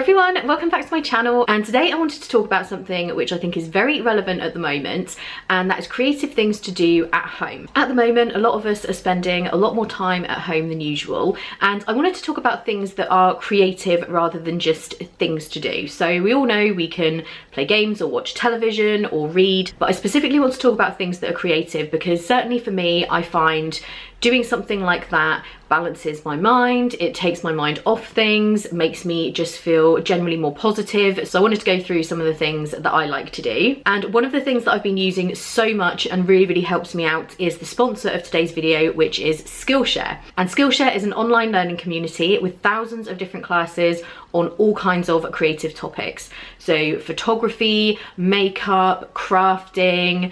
everyone, welcome back to my channel, and today I wanted to talk about something which I think is very relevant at the moment, and that is creative things to do at home. At the moment, a lot of us are spending a lot more time at home than usual, and I wanted to talk about things that are creative rather than just things to do. So we all know we can play games or watch television or read, but I specifically want to talk about things that are creative because certainly for me, I find doing something like that balances my mind, it takes my mind off things, makes me just feel generally more positive. So I wanted to go through some of the things that I like to do. And one of the things that I've been using so much and really helps me out is the sponsor of today's video, which is Skillshare. And Skillshare is an online learning community with thousands of different classes on all kinds of creative topics. So photography, makeup, crafting,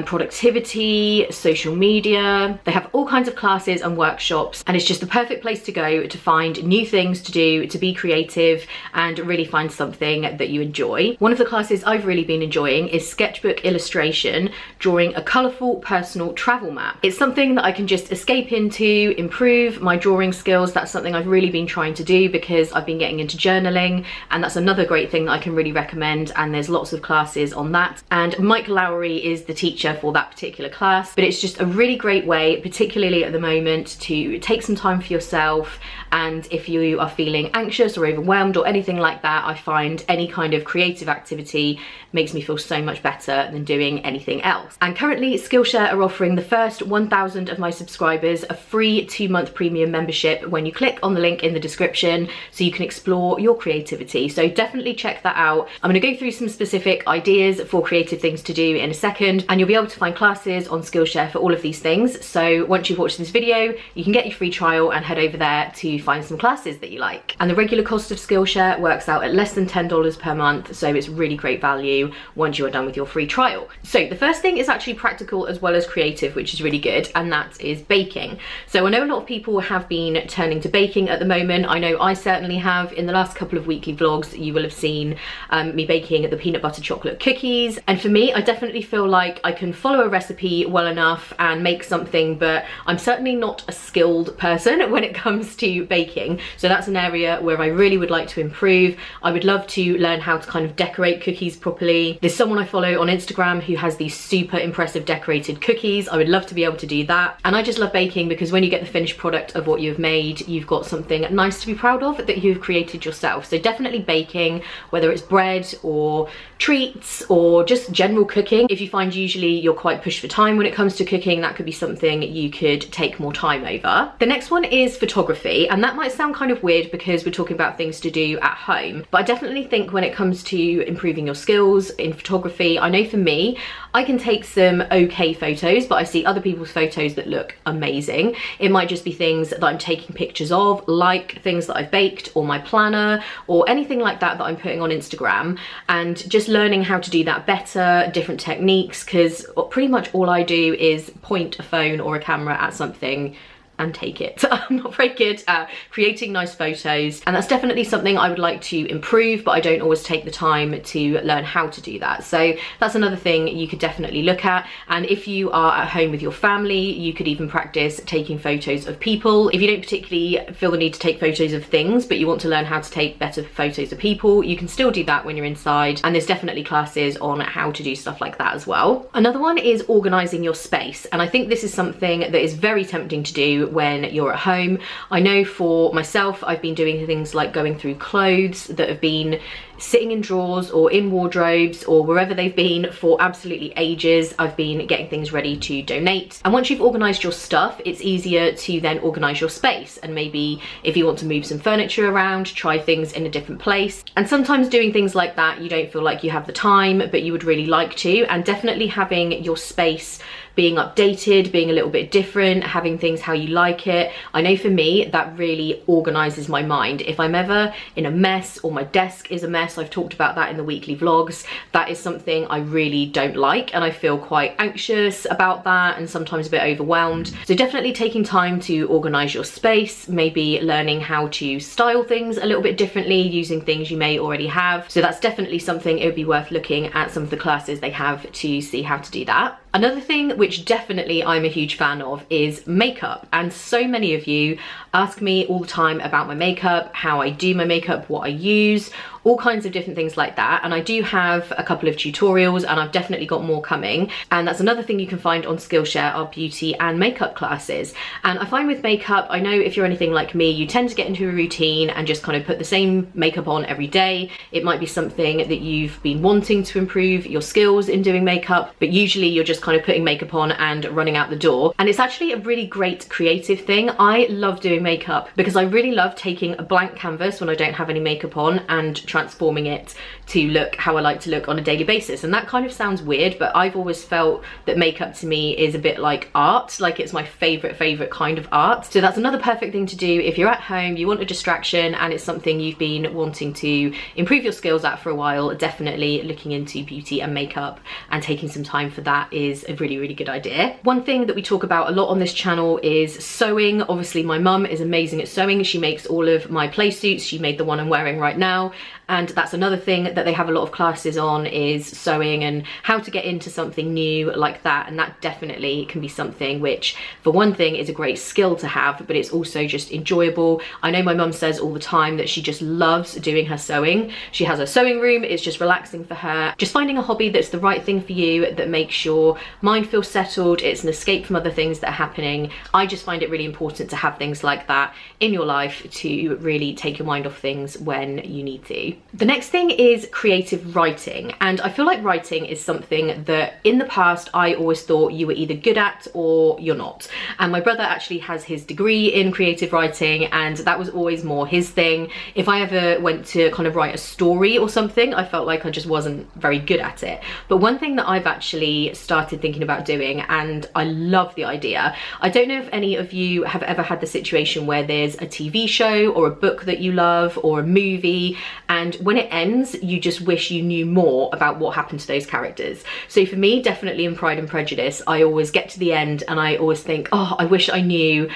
productivity, social media. They have all kinds of classes and workshops, and it's just the perfect place to go to find new things to do, to be creative and really find something that you enjoy. One of the classes I've really been enjoying is sketchbook illustration, drawing a colourful personal travel map. It's something that I can just escape into, improve my drawing skills. That's something I've really been trying to do because I've been getting into journaling, and that's another great thing that I can really recommend, and there's lots of classes on that. And Mike Lowry is the teacher for that particular class, but it's just a really great way, particularly at the moment, to take some time for yourself. And if you are feeling anxious or overwhelmed or anything like that, I find any kind of creative activity makes me feel so much better than doing anything else. And currently Skillshare are offering the first 1,000 of my subscribers a free 2-month premium membership when you click on the link in the description, so you can explore your creativity. So definitely check that out. I'm going to go through some specific ideas for creative things to do in a second, and you'll be able to find classes on Skillshare for all of these things. So once you've watched this video, you can get your free trial and head over there to find some classes that you like. And the regular cost of Skillshare works out at less than $10 per month, so it's really great value once you are done with your free trial. So the first thing is actually practical as well as creative, which is really good, and that is baking. So I know a lot of people have been turning to baking at the moment. I know I certainly have. In the last couple of weekly vlogs, you will have seen me baking the peanut butter chocolate cookies, and for me, I definitely feel like I can follow a recipe well enough and make something, but I'm certainly not a skilled person when it comes to baking. So that's an area where I really would like to improve. I would love to learn how to kind of decorate cookies properly. There's someone I follow on Instagram who has these super impressive decorated cookies. I would love to be able to do that. And I just love baking because when you get the finished product of what you've made, you've got something nice to be proud of that you've created yourself. So definitely baking, whether it's bread or treats or just general cooking. If you find usually you're quite pushed for time when it comes to cooking, that could be something you could take more time over. The next one is photography, and that might sound kind of weird because we're talking about things to do at home, but I definitely think when it comes to improving your skills in photography, I know for me, I can take some okay photos, but I see other people's photos that look amazing. It might just be things that I'm taking pictures of, like things that I've baked or my planner or anything like that that I'm putting on Instagram, and just learning how to do that better, different techniques, because pretty much all I do is point a phone or a camera at something and take it. I'm not very good at creating nice photos, and that's definitely something I would like to improve, but I don't always take the time to learn how to do that. So that's another thing you could definitely look at. And if you are at home with your family, you could even practice taking photos of people. If you don't particularly feel the need to take photos of things, but you want to learn how to take better photos of people, you can still do that when you're inside, and there's definitely classes on how to do stuff like that as well. Another one is organizing your space, and I think this is something that is very tempting to do when you're at home. I know for myself, I've been doing things like going through clothes that have been sitting in drawers or in wardrobes or wherever they've been for absolutely ages. I've been getting things ready to donate, and once you've organized your stuff, it's easier to then organize your space. And maybe if you want to move some furniture around, try things in a different place. And sometimes doing things like that, you don't feel like you have the time, but you would really like to. And definitely having your space being updated, being a little bit different, having things how you like it. I know for me, that really organizes my mind. If I'm ever in a mess or my desk is a mess, I've talked about that in the weekly vlogs, that is something I really don't like, and I feel quite anxious about that and sometimes a bit overwhelmed. So definitely taking time to organize your space, maybe learning how to style things a little bit differently using things you may already have. So that's definitely something it would be worth looking at some of the classes they have to see how to do that. Another thing which definitely I'm a huge fan of is makeup, and so many of you ask me all the time about my makeup, how I do my makeup, what I use, all kinds of different things like that. And I do have a couple of tutorials, and I've definitely got more coming. And that's another thing you can find on Skillshare, our beauty and makeup classes. And I find with makeup, I know if you're anything like me, you tend to get into a routine and just kind of put the same makeup on every day. It might be something that you've been wanting to improve your skills in doing makeup, but usually you're just kind of putting makeup on and running out the door. And it's actually a really great creative thing. I love doing makeup because I really love taking a blank canvas when I don't have any makeup on and transforming it to look how I like to look on a daily basis. And that kind of sounds weird, but I've always felt that makeup to me is a bit like art, like it's my favorite kind of art. So that's another perfect thing to do if you're at home, you want a distraction, and it's something you've been wanting to improve your skills at for a while. Definitely looking into beauty and makeup and taking some time for that is a really good idea. One thing that we talk about a lot on this channel is sewing. Obviously my mum is amazing at sewing. She makes all of my play suits. She made the one I'm wearing right now. And that's another thing that they have a lot of classes on, is sewing and how to get into something new like that. And that definitely can be something which, for one thing, is a great skill to have, but it's also just enjoyable. I know my mum says all the time that she just loves doing her sewing. She has a sewing room, it's just relaxing for her. Just finding a hobby that's the right thing for you, that makes your mind feel settled, it's an escape from other things that are happening. I just find it really important to have things like that in your life to really take your mind off things when you need to. The next thing is creative writing, and I feel like writing is something that in the past I always thought you were either good at or you're not. And my brother actually has his degree in creative writing, and that was always more his thing. If I ever went to kind of write a story or something, I felt like I just wasn't very good at it. But one thing that I've actually started thinking about doing, and I love the idea, I don't know if any of you have ever had the situation where there's a TV show or a book that you love or a movie, and when it ends you just wish you knew more about what happened to those characters. So for me, definitely in Pride and Prejudice, I always get to the end and I always think, oh, I wish I knew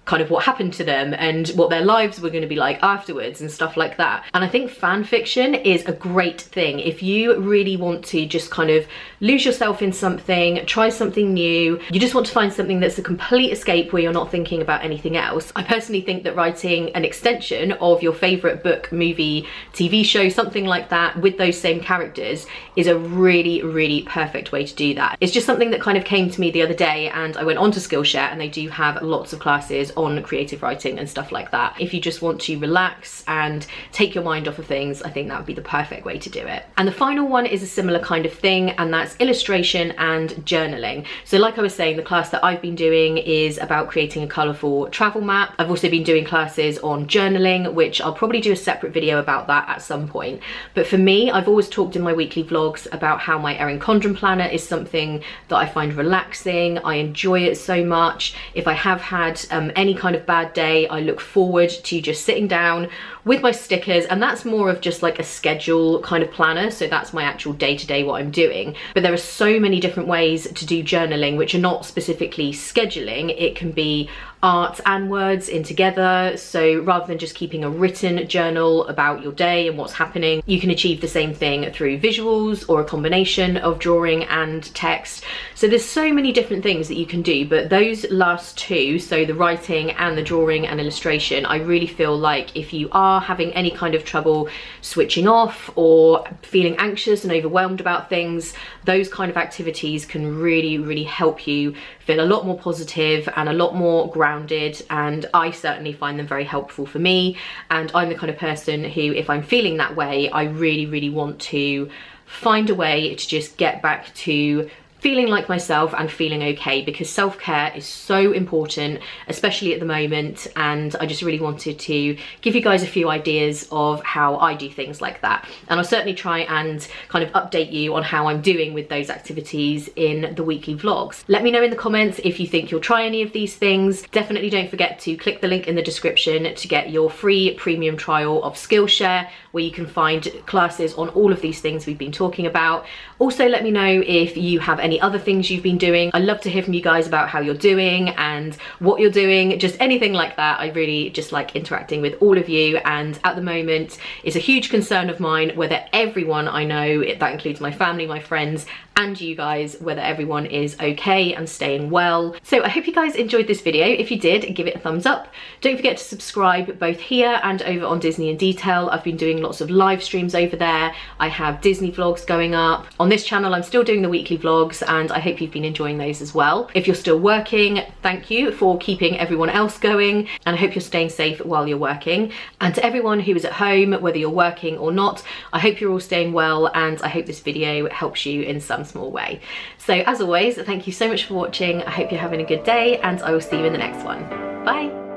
kind of what happened to them and what their lives were going to be like afterwards and stuff like that. And I think fan fiction is a great thing if you really want to just kind of lose yourself in something, try something new, you just want to find something that's a complete escape where you're not thinking about anything else. I personally think that writing an extension of your favorite book, movie, TV show, something like that with those same characters is a really perfect way to do that. It's just something that kind of came to me the other day, and I went onto Skillshare and they do have lots of classes on creative writing and stuff like that. If you just want to relax and take your mind off of things, I think that would be the perfect way to do it. And the final one is a similar kind of thing, and that's illustration and journaling. So like I was saying, the class that I've been doing is about creating a colourful travel map. I've also been doing classes on journaling, which I'll probably do a separate video about that at some point. But for me, I've always talked in my weekly vlogs about how my Erin Condren planner is something that I find relaxing. I enjoy it so much. If I have had any kind of bad day, I look forward to just sitting down with my stickers, and that's more of just like a schedule kind of planner, so that's my actual day-to-day what I'm doing. But there are so many different ways to do journaling which are not specifically scheduling. It can be art and words in together, so rather than just keeping a written journal about your day and what's happening, you can achieve the same thing through visuals or a combination of drawing and text. So there's so many different things that you can do, but those last two, so the writing and the drawing and illustration, I really feel like if you are having any kind of trouble switching off or feeling anxious and overwhelmed about things, those kind of activities can really help you feel a lot more positive and a lot more grounded, and I certainly find them very helpful for me. And I'm the kind of person who, if I'm feeling that way, I really want to find a way to just get back to feeling like myself and feeling okay, because self-care is so important, especially at the moment. And I just really wanted to give you guys a few ideas of how I do things like that. And I'll certainly try and kind of update you on how I'm doing with those activities in the weekly vlogs. Let me know in the comments if you think you'll try any of these things. Definitely don't forget to click the link in the description to get your free premium trial of Skillshare, where you can find classes on all of these things we've been talking about. Also, let me know if you have any any other things you've been doing. I love to hear from you guys about how you're doing and what you're doing, just anything like that. I really just like interacting with all of you, and at the moment it's a huge concern of mine whether everyone I know, that includes my family, my friends, and you guys, whether everyone is okay and staying well. So I hope you guys enjoyed this video. If you did, give it a thumbs up. Don't forget to subscribe both here and over on Disney in Detail. I've been doing lots of live streams over there. I have Disney vlogs going up. On this channel, I'm still doing the weekly vlogs, and I hope you've been enjoying those as well. If you're still working, thank you for keeping everyone else going, and I hope you're staying safe while you're working. And to everyone who is at home, whether you're working or not, I hope you're all staying well, and I hope this video helps you in some small way. So as always, thank you so much for watching. I hope you're having a good day, and I will see you in the next one. Bye.